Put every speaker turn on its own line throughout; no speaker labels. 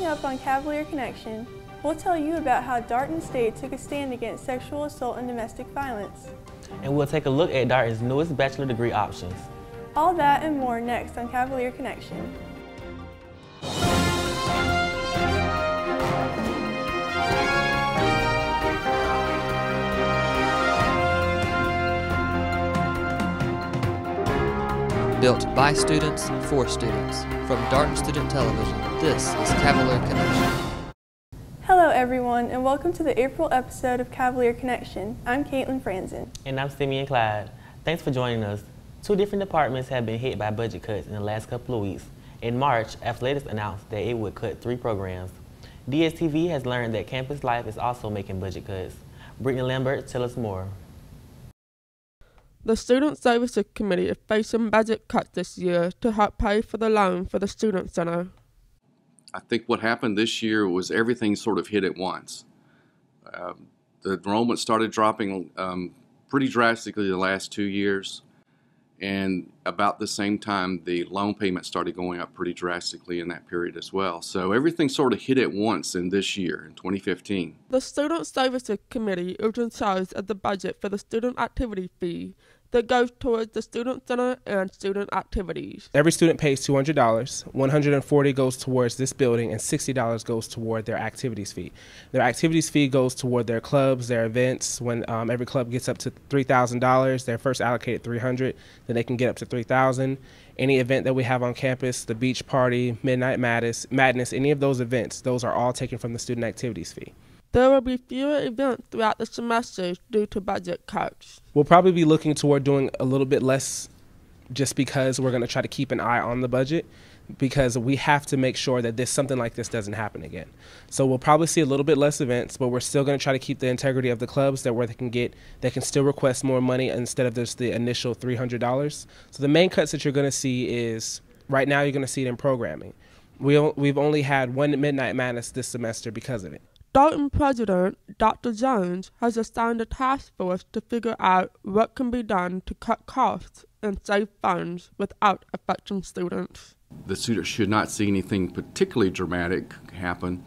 Coming up on Cavalier Connection, we'll tell you about how Darton State took a stand against sexual assault and domestic violence.
And we'll take a look at Darton's newest bachelor degree options.
All that and more next on Cavalier Connection.
Built by students, for students. From Darton Student Television, this is Cavalier Connection.
Hello everyone, and welcome to the April episode of Cavalier Connection. I'm Caitlin Franzen.
And I'm Simeon Clyde. Thanks for joining us. Two different departments have been hit by budget cuts in the last couple of weeks. In March, Athletics announced that it would cut 3 programs. DSTV has learned that Campus Life is also making budget cuts. Brittany Lambert, tell us more.
The Student Services Committee is facing budget cuts this year to help pay for the loan for the Student Center.
I think what happened this year was everything sort of hit at once. The enrollment started dropping pretty drastically the last 2 years, and about the same time the loan payment started going up pretty drastically in that period as well. So everything sort of hit at once in this year, in 2015.
The Student Services Committee is in charge of the budget for the student activity fee that goes towards the Student Center and student activities.
Every student pays $200, $140 goes towards this building, and $60 goes toward their activities fee. Their activities fee goes toward their clubs, their events. When every club gets up to $3,000, they're first allocated $300, then they can get up to $3,000. Any event that we have on campus, the beach party, Midnight Madness, any of those events, those are all taken from the student activities fee.
There will be fewer events throughout the semester due to budget cuts.
We'll probably be looking toward doing a little bit less just because we're going to try to keep an eye on the budget, because we have to make sure that something like this doesn't happen again. So we'll probably see a little bit less events, but we're still going to try to keep the integrity of the clubs where they can still request more money instead of just the initial $300. So the main cuts that you're going to see is, right now you're going to see it in programming. We've only had one Midnight Madness this semester because of it.
Darton President Dr. Jones has assigned a task force to figure out what can be done to cut costs and save funds without affecting students.
The students should not see anything particularly dramatic happen.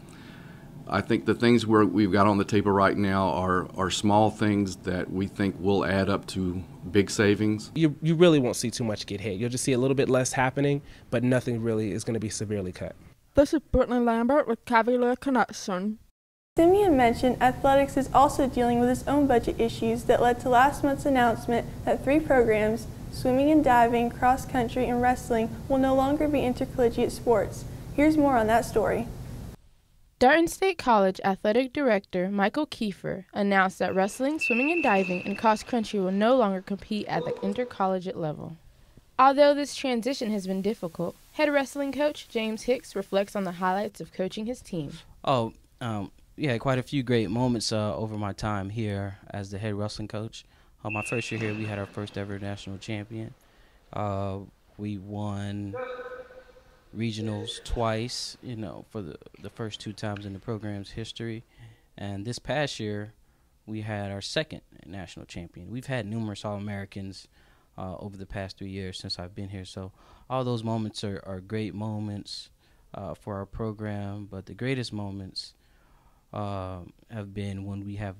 I think the things we've got on the table right now are small things that we think will add up to big savings.
You really won't see too much get hit. You'll just see a little bit less happening, but nothing really is going to be severely cut.
This is Brittany Lambert with Cavalier Connection.
Simeon mentioned athletics is also dealing with its own budget issues that led to last month's announcement that 3 programs, swimming and diving, cross country, and wrestling, will no longer be intercollegiate sports. Here's more on that story.
Darton State College Athletic Director Michael Kiefer announced that wrestling, swimming and diving, and cross country will no longer compete at the intercollegiate level. Although this transition has been difficult, head wrestling coach James Hicks reflects on the highlights of coaching his team.
Yeah, quite a few great moments over my time here as the head wrestling coach. My first year here, we had our first ever national champion. We won regionals twice, for the first 2 times in the program's history. And this past year, we had our second national champion. We've had numerous All-Americans over the past 3 years since I've been here. So all those moments are great moments for our program, but the greatest moments have been when we have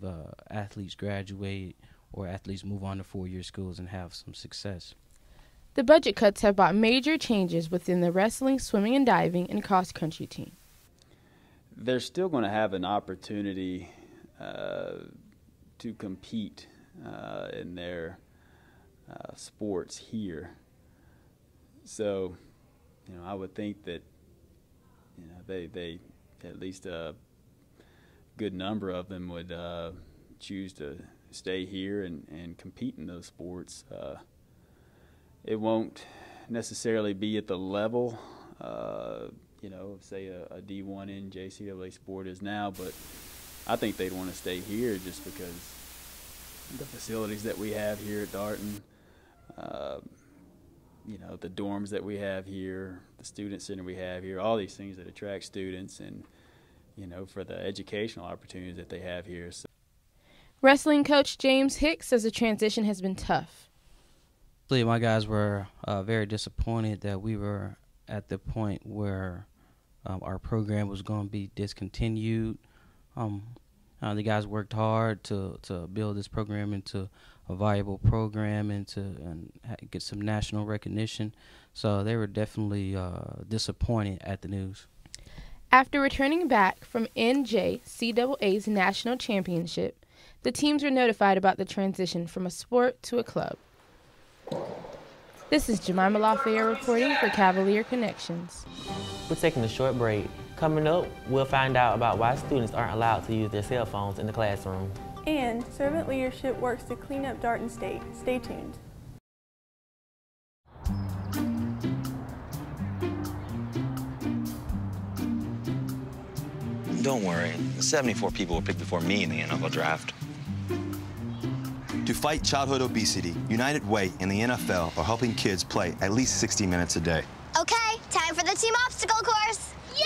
athletes graduate or athletes move on to 4-year schools and have some success.
The budget cuts have brought major changes within the wrestling, swimming and diving, and cross-country team.
They're still going to have an opportunity to compete in their sports here. So, I would think that, they at least good number of them would choose to stay here and compete in those sports. It won't necessarily be at the level, say a D1 NJCAA sport is now, but I think they'd want to stay here just because the facilities that we have here at Darton, the dorms that we have here, the student center we have here, all these things that attract students and for the educational opportunities that they have here. So.
Wrestling coach James Hicks says the transition has been tough.
My guys were very disappointed that we were at the point where our program was going to be discontinued. The guys worked hard to build this program into a viable program and get some national recognition. So they were definitely disappointed at the news.
After returning back from NJCAA's national championship, the teams were notified about the transition from a sport to a club. This is Jemima Lafayette reporting for Cavalier Connections.
We're taking a short break. Coming up, we'll find out about why students aren't allowed to use their cell phones in the classroom.
And servant leadership works to clean up Darton State. Stay tuned.
Don't worry, 74 people were picked before me in the NFL draft. To fight childhood obesity, United Way and the NFL are helping kids play at least 60 minutes a day.
Okay, time for the team obstacle course. Yay!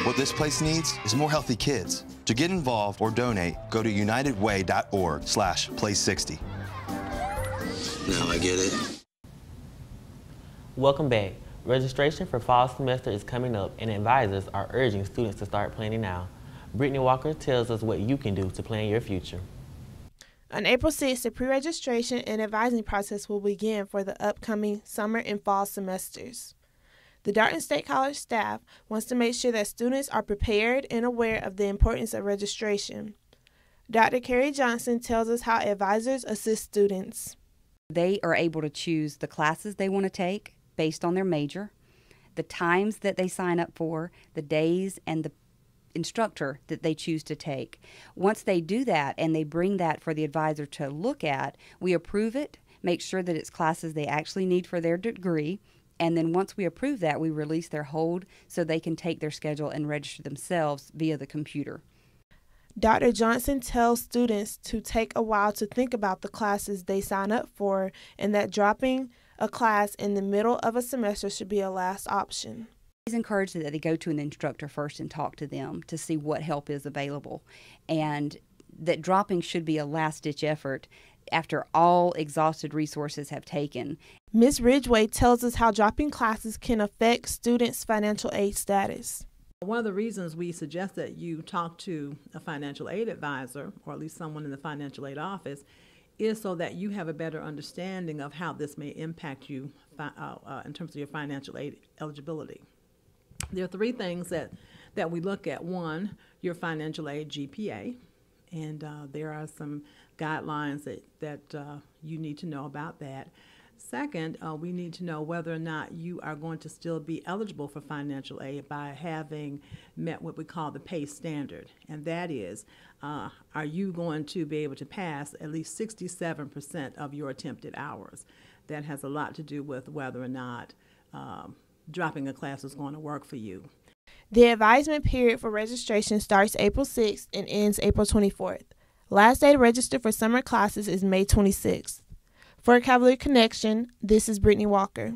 What this place needs is more healthy kids. To get involved or donate, go to unitedway.org/play60.
Now I get it.
Welcome back. Registration for fall semester is coming up, and advisors are urging students to start planning now. Brittany Walker tells us what you can do to plan your future.
On April 6th, the pre-registration and advising process will begin for the upcoming summer and fall semesters. The Darton State College staff wants to make sure that students are prepared and aware of the importance of registration. Dr. Carrie Johnson tells us how advisors assist students.
They are able to choose the classes they want to take based on their major, the times that they sign up for, the days, and the instructor that they choose to take. Once they do that and they bring that for the advisor to look at, we approve it, make sure that it's classes they actually need for their degree, and then once we approve that, we release their hold so they can take their schedule and register themselves via the computer.
Dr. Johnson tells students to take a while to think about the classes they sign up for and that dropping a class in the middle of a semester should be a last option.
Please encourage that they go to an instructor first and talk to them to see what help is available, and that dropping should be a last-ditch effort after all exhausted resources have taken.
Ms. Ridgway tells us how dropping classes can affect students' financial aid status.
One of the reasons we suggest that you talk to a financial aid advisor, or at least someone in the financial aid office, is so that you have a better understanding of how this may impact you in terms of your financial aid eligibility. There are three things that we look at. One, your financial aid GPA, and there are some guidelines that you need to know about that. Second, we need to know whether or not you are going to still be eligible for financial aid by having met what we call the PACE standard, and that is, are you going to be able to pass at least 67% of your attempted hours? That has a lot to do with whether or not dropping a class is going to work for you.
The advisement period for registration starts April 6th and ends April 24th. Last day to register for summer classes is May 26th. For Cavalier Connection, this is Brittany Walker.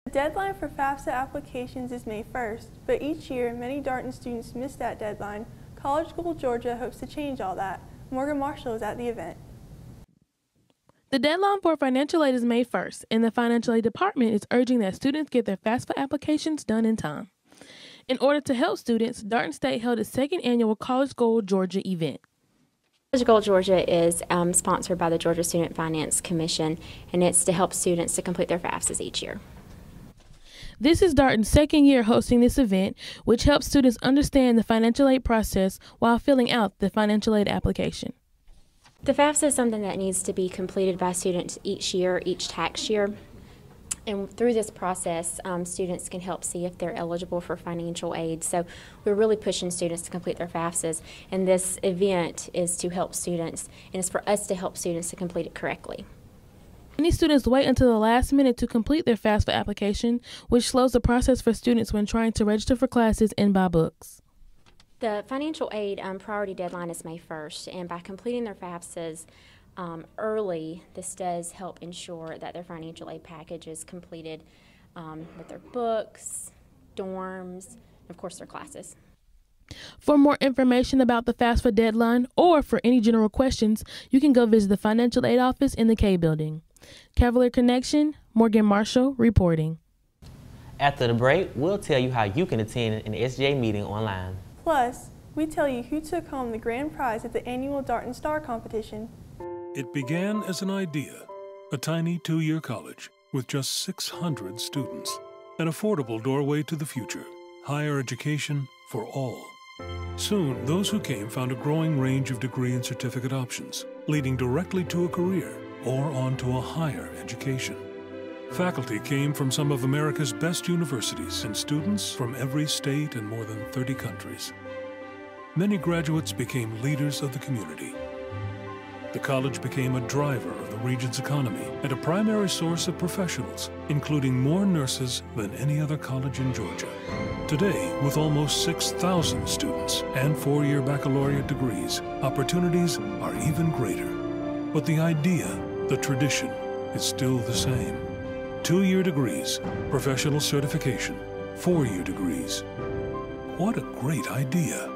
The deadline for FAFSA applications is May 1st, but each year many Darton students miss that deadline. College School Georgia hopes to change all that. Morgan Marshall is at the event.
The deadline for financial aid is May 1st, and the financial aid department is urging that students get their FAFSA applications done in time. In order to help students, Darton State held its second annual College Goal Georgia event.
College Goal Georgia is sponsored by the Georgia Student Finance Commission, and it's to help students to complete their FAFSAs each year.
This is Darton's second year hosting this event, which helps students understand the financial aid process while filling out the financial aid application.
The FAFSA is something that needs to be completed by students each year, each tax year. And through this process, students can help see if they're eligible for financial aid. So we're really pushing students to complete their FAFSAs. And this event is to help students, and it's for us to help students to complete it correctly.
Many students wait until the last minute to complete their FAFSA application, which slows the process for students when trying to register for classes and buy books.
The financial aid priority deadline is May 1st, and by completing their FAFSAs early, this does help ensure that their financial aid package is completed with their books, dorms, and of course their classes.
For more information about the FAFSA deadline or for any general questions, you can go visit the financial aid office in the K building. Cavalier Connection, Morgan Marshall reporting.
After the break, we'll tell you how you can attend an SGA meeting online.
Plus, we tell you who took home the grand prize at the annual Darton Star competition.
It began as an idea, a tiny 2-year college with just 600 students. An affordable doorway to the future, higher education for all. Soon, those who came found a growing range of degree and certificate options, leading directly to a career or on to a higher education. Faculty came from some of America's best universities and students from every state and more than 30 countries. Many graduates became leaders of the community. The college became a driver of the region's economy and a primary source of professionals, including more nurses than any other college in Georgia. Today, with almost 6,000 students and 4-year baccalaureate degrees, opportunities are even greater. But the idea, the tradition, is still the same. 2-year degrees, professional certification, 4-year degrees. What a great idea.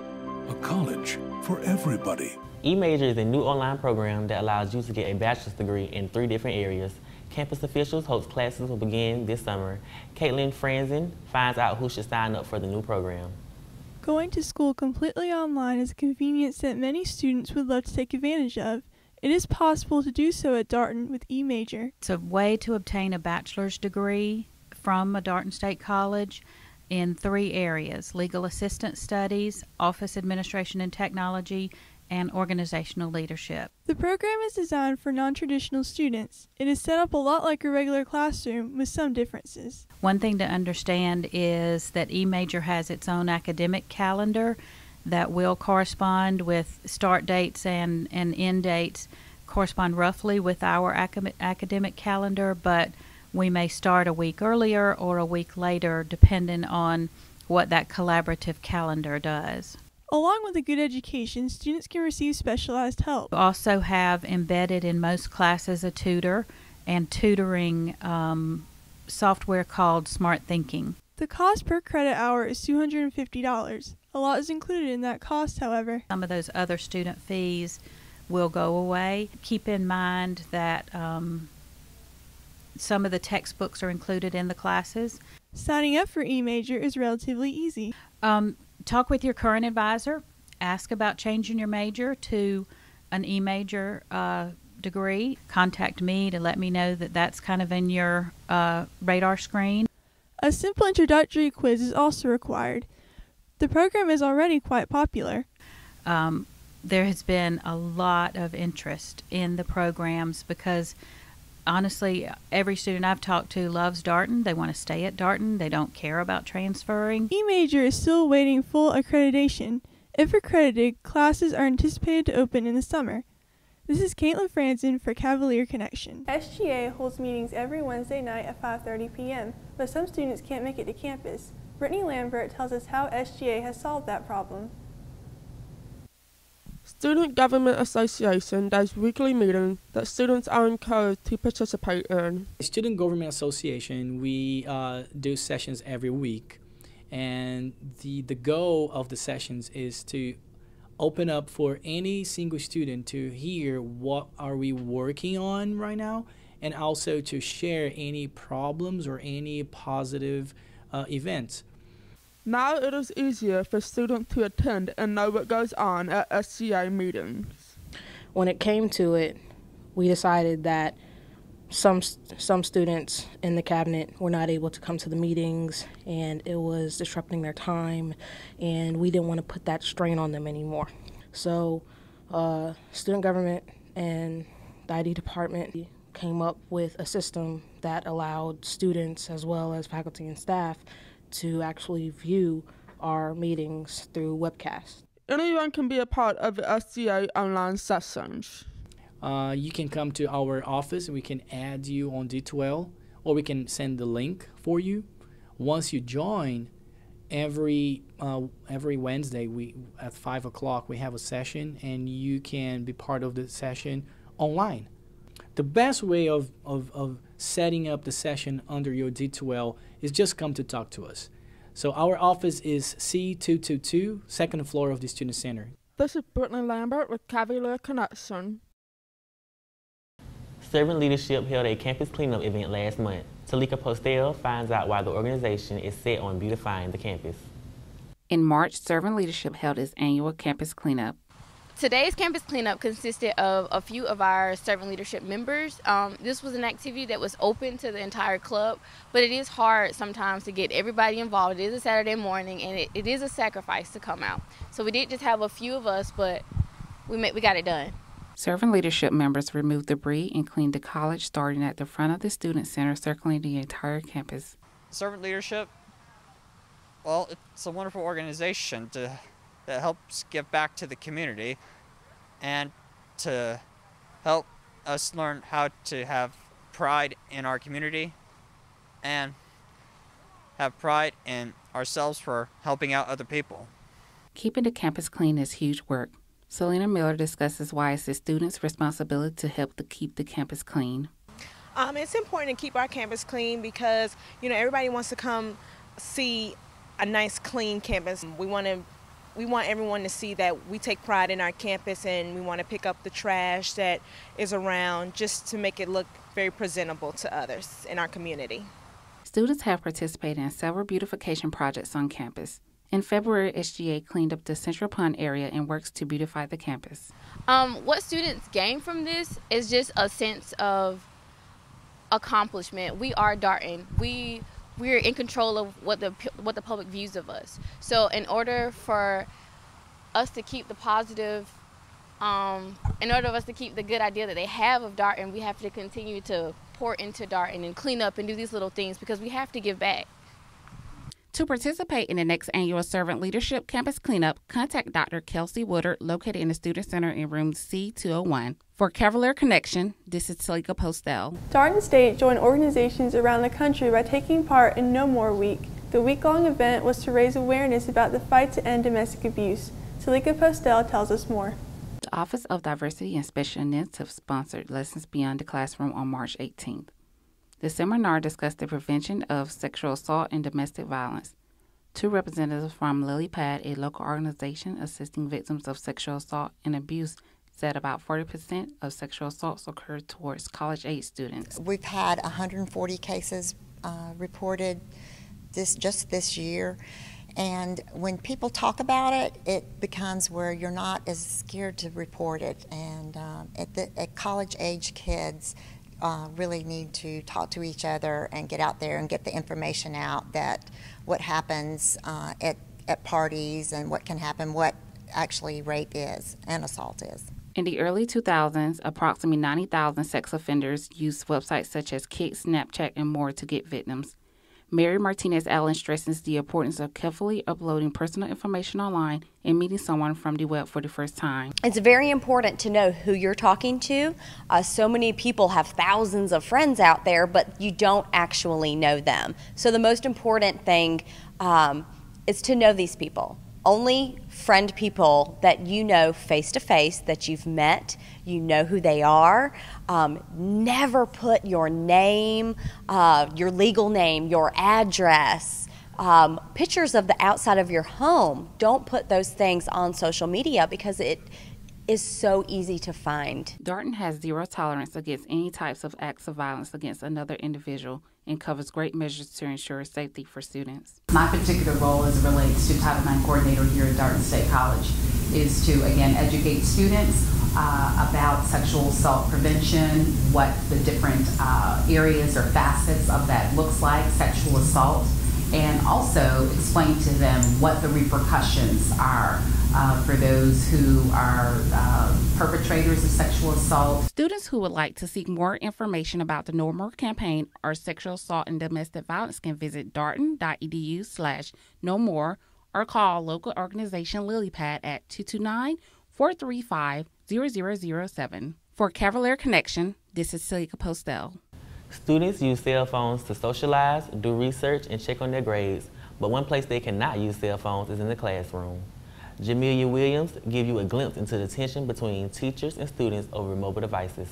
A college for everybody.
eMajor is a new online program that allows you to get a bachelor's degree in 3 different areas. Campus officials hope classes will begin this summer. Caitlin Franzen finds out who should sign up for the new program.
Going to school completely online is a convenience that many students would love to take advantage of. It is possible to do so at Darton with eMajor.
It's a way to obtain a bachelor's degree from a Darton State College in 3 areas: legal assistant studies, office administration and technology, and organizational leadership.
The program is designed for non-traditional students. It is set up a lot like a regular classroom with some differences.
One thing to understand is that eMajor has its own academic calendar that will correspond with start dates and end dates, correspond roughly with our academic calendar, but we may start a week earlier or a week later depending on what that collaborative calendar does.
Along with a good education, students can receive specialized help.
We also have embedded in most classes a tutor and tutoring software called Smart Thinking.
The cost per credit hour is $250. A lot is included in that cost, however.
Some of those other student fees will go away. Keep in mind that some of the textbooks are included in the classes.
Signing up for eMajor is relatively easy.
Talk with your current advisor. Ask about changing your major to an eMajor degree. Contact me to let me know that that's kind of in your radar screen.
A simple introductory quiz is also required. The program is already quite popular.
There has been a lot of interest in the programs because honestly, every student I've talked to loves Darton. They want to stay at Darton. They don't care about transferring.
eMajor is still awaiting full accreditation. If accredited, classes are anticipated to open in the summer. This is Caitlin Franzen for Cavalier Connection. SGA holds meetings every Wednesday night at 5:30 p.m., but some students can't make it to campus. Brittany Lambert tells us how SGA has solved that problem.
Student Government Association does weekly meetings that students are encouraged to participate in.
Student Government Association, we do sessions every week, and the goal of the sessions is to open up for any single student to hear what are we working on right now, and also to share any problems or any positive events.
Now it is easier for students to attend and know what goes on at SGA meetings.
When it came to it, we decided that some students in the cabinet were not able to come to the meetings, and it was disrupting their time, and we didn't want to put that strain on them anymore. So student government and the ID department came up with a system that allowed students as well as faculty and staff to actually view our meetings through webcast.
Anyone can be a part of the SGA online sessions.
You can come to our office and we can add you on D12, or we can send the link for you. Once you join, every Wednesday at 5 o'clock we have a session, and you can be part of the session online. The best way of setting up the session under your D2L is just come to talk to us. So our office is C222, second floor of the Student Center.
This is Brittany Lambert with Cavalier Connection.
Servant Leadership held a campus cleanup event last month. Talika Postel finds out why the organization is set on beautifying the campus.
In March, Servant Leadership held its annual campus cleanup.
Today's campus cleanup consisted of a few of our servant leadership members. This was an activity that was open to the entire club, but it is hard sometimes to get everybody involved. It is a Saturday morning, and it is a sacrifice to come out. So we did just have a few of us, but we got it done.
Servant Leadership members removed debris and cleaned the college, starting at the front of the Student Center, circling the entire campus.
Servant Leadership, well, it's a wonderful organization that helps give back to the community and to help us learn how to have pride in our community and have pride in ourselves for helping out other people.
Keeping the campus clean is huge work. Selena Miller discusses why it's the students' responsibility to help to keep the campus clean.
It's important to keep our campus clean because, everybody wants to come see a nice, clean campus. We want everyone to see that we take pride in our campus, and we want to pick up the trash that is around just to make it look very presentable to others in our community.
Students have participated in several beautification projects on campus. In February, SGA cleaned up the Central Pond area and works to beautify the campus.
What students gain from this is just a sense of accomplishment. We are Darton. We're in control of what the public views of us. So in order for us to keep the positive, in order for us to keep the good idea that they have of Darton, we have to continue to pour into Darton and clean up and do these little things because we have to give back.
To participate in the next annual Servant Leadership Campus Cleanup, contact Dr. Kelsey Woodard, located in the Student Center in room C201. For Cavalier Connection, this is Talika Postel.
Darton State joined organizations around the country by taking part in No More Week. The week-long event was to raise awareness about the fight to end domestic abuse. Talika Postel tells us more.
The Office of Diversity and Special Initiatives sponsored Lessons Beyond the Classroom on March 18th. The seminar discussed the prevention of sexual assault and domestic violence. Two representatives from LilyPad, a local organization assisting victims of sexual assault and abuse, said about 40% of sexual assaults occur towards college-age students.
We've had 140 cases reported just this year. And when people talk about it, it becomes where you're not as scared to report it. And at college-age kids, really need to talk to each other and get out there and get the information out that what happens at parties and what can happen, what actually rape is and assault is.
In the early 2000s, approximately 90,000 sex offenders used websites such as Kik, Snapchat, and more to get victims. Mary Martinez Allen stresses the importance of carefully uploading personal information online and meeting someone from the web for the first time.
It's very important to know who you're talking to. So many people have thousands of friends out there, but you don't actually know them. So the most important thing is to know these people. Only friend people that you know face to face, that you've met, you know who they are. Never put your name, your legal name, your address, pictures of the outside of your home. Don't put those things on social media because it is so easy to find.
Darton has zero tolerance against any types of acts of violence against another individual and covers great measures to ensure safety for students.
My particular role as it relates to Title IX coordinator here at Darton State College is to, again, educate students about sexual assault prevention, what the different areas or facets of that looks like, sexual assault, and also explain to them what the repercussions are for those who are perpetrators of sexual assault.
Students who would like to seek more information about the No More campaign or sexual assault and domestic violence can visit darton.edu/nomore or call local organization LilyPad at 229-435-0007. For Cavalier Connection, this is Talika Postel.
Students use cell phones to socialize, do research, and check on their grades, but one place they cannot use cell phones is in the classroom. Jamelia Williams gives you a glimpse into the tension between teachers and students over mobile devices.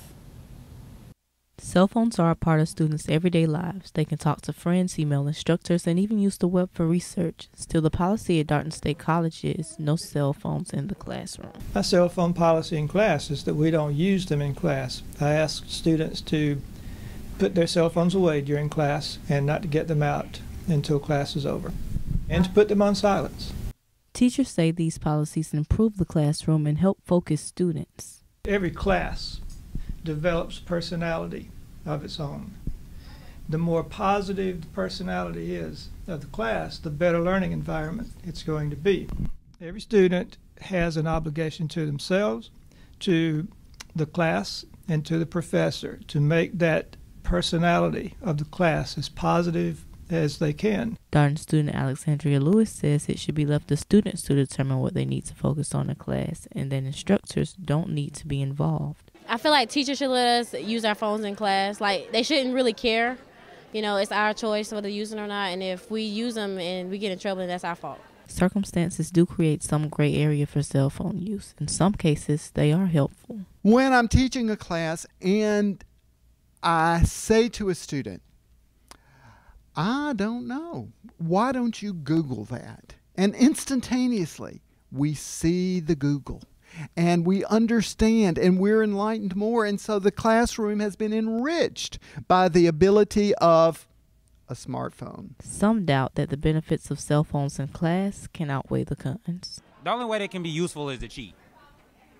Cell phones are a part of students' everyday lives. They can talk to friends, email instructors, and even use the web for research. Still, the policy at Darton State College is no cell phones in the classroom.
My cell phone policy in class is that we don't use them in class. I ask students to
put their cell phones away during class and not to get them out until class is over, and to put them on silence.
Teachers say these policies improve the classroom and help focus students.
Every class develops personality of its own. The more positive the personality is of the class, the better learning environment it's going to be. Every student has an obligation to themselves, to the class, and to the professor to make that personality of the class as positive as they can.
Darden student Alexandria Lewis says it should be left to students to determine what they need to focus on in class, and that instructors don't need to be involved.
I feel like teachers should let us use our phones in class. Like, they shouldn't really care. You know, it's our choice whether to use them or not, and if we use them and we get in trouble, then that's our fault.
Circumstances do create some gray area for cell phone use. In some cases, they are helpful.
When I'm teaching a class and I say to a student, I don't know, why don't you Google that? And instantaneously, we see the Google. And we understand, and we're enlightened more. And so the classroom has been enriched by the ability of a smartphone.
Some doubt that the benefits of cell phones in class can outweigh the cons.
The only way they can be useful is to cheat.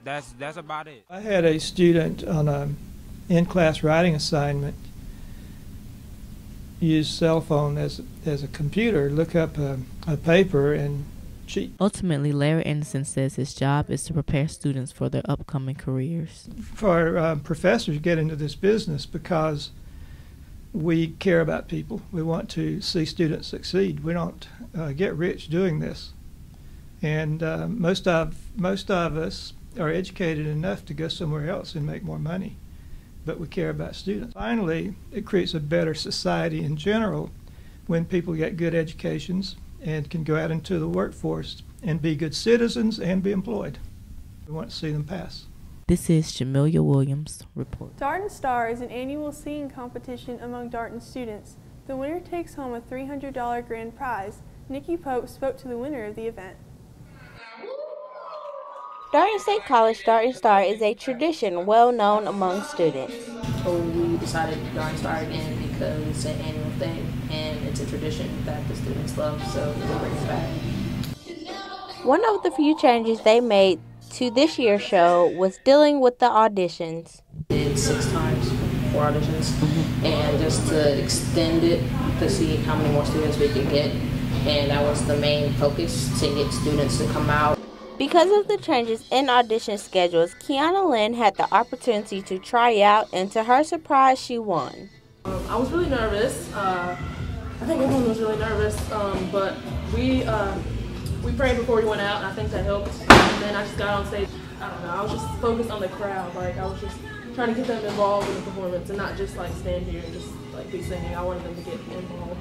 That's about it.
I had a student on an in-class writing assignment use cell phone as a computer, look up a paper and cheat.
Ultimately, Larry Anderson says his job is to prepare students for their upcoming careers.
For professors, get into this business because we care about people. We want to see students succeed. We don't get rich doing this. And most of us are educated enough to go somewhere else and make more money, but we care about students. Finally, it creates a better society in general when people get good educations and can go out into the workforce and be good citizens and be employed. We want to see them pass.
This is Jamelia Williams report.
Darden Star is an annual singing competition among Darden students. The winner takes home a $300 grand prize. Nikki Pope spoke to the winner of the event.
Darden State College Darden Star is a tradition well known among students.
We decided Darden Star again because it's an annual thing and it's a tradition that the students love, so we'll bring it back.
One of the few changes they made to this year's show was dealing with the auditions.
Did 6 times 4 auditions, and just to extend it to see how many more students we could get, and that was the main focus, to get students to come out.
Because of the changes in audition schedules, Kiana Lynn had the opportunity to try out, and to her surprise, she won.
I was really nervous. I think everyone was really nervous, but we prayed before we went out, and I think that helped. And then I just got on stage. I don't know, I was just focused on the crowd. Like, I was just trying to get them involved in the performance and not just like stand here and just like be singing. I wanted them to get involved.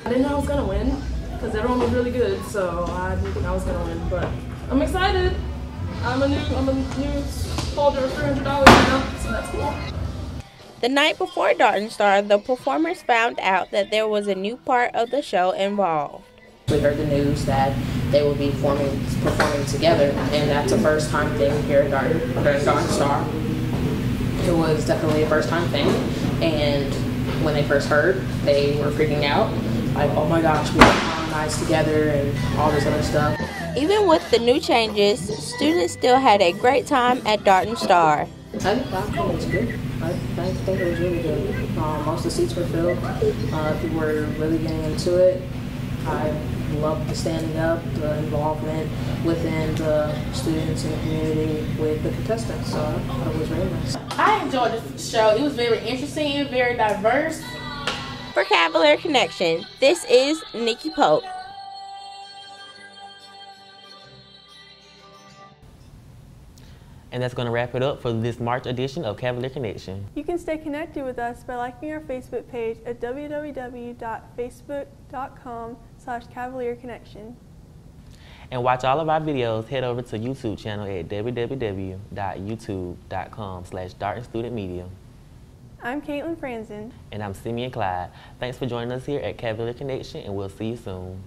I didn't know I was gonna win because everyone was really good, so I didn't think I was gonna win, but I'm excited. I'm a new holder of $300 now, so that's cool.
The night before Darden Star, the performers found out that there was a new part of the show involved.
We heard the news that they will be performing together, and that's a first-time thing here at Darden Star. It was definitely a first-time thing, and when they first heard, they were freaking out, like, oh my gosh, we have harmonized together and all this other stuff.
Even with the new changes, students still had a great time at Darden Star.
I think it was good. I think it was really good. Most of the seats were filled. People were really getting into it. I loved the standing up, the involvement within the students and the community with the contestants, so I thought it was very nice.
I enjoyed the show. It was very interesting, very diverse.
For Cavalier Connection, this is Nikki Pope.
And that's going to wrap it up for this March edition of Cavalier Connection.
You can stay connected with us by liking our Facebook page at www.facebook.com/Cavalier Connection.
And watch all of our videos, head over to YouTube channel at www.youtube.com/Darden Student Media.
I'm Caitlin Franzen.
And I'm Simeon Clyde. Thanks for joining us here at Cavalier Connection, and we'll see you soon.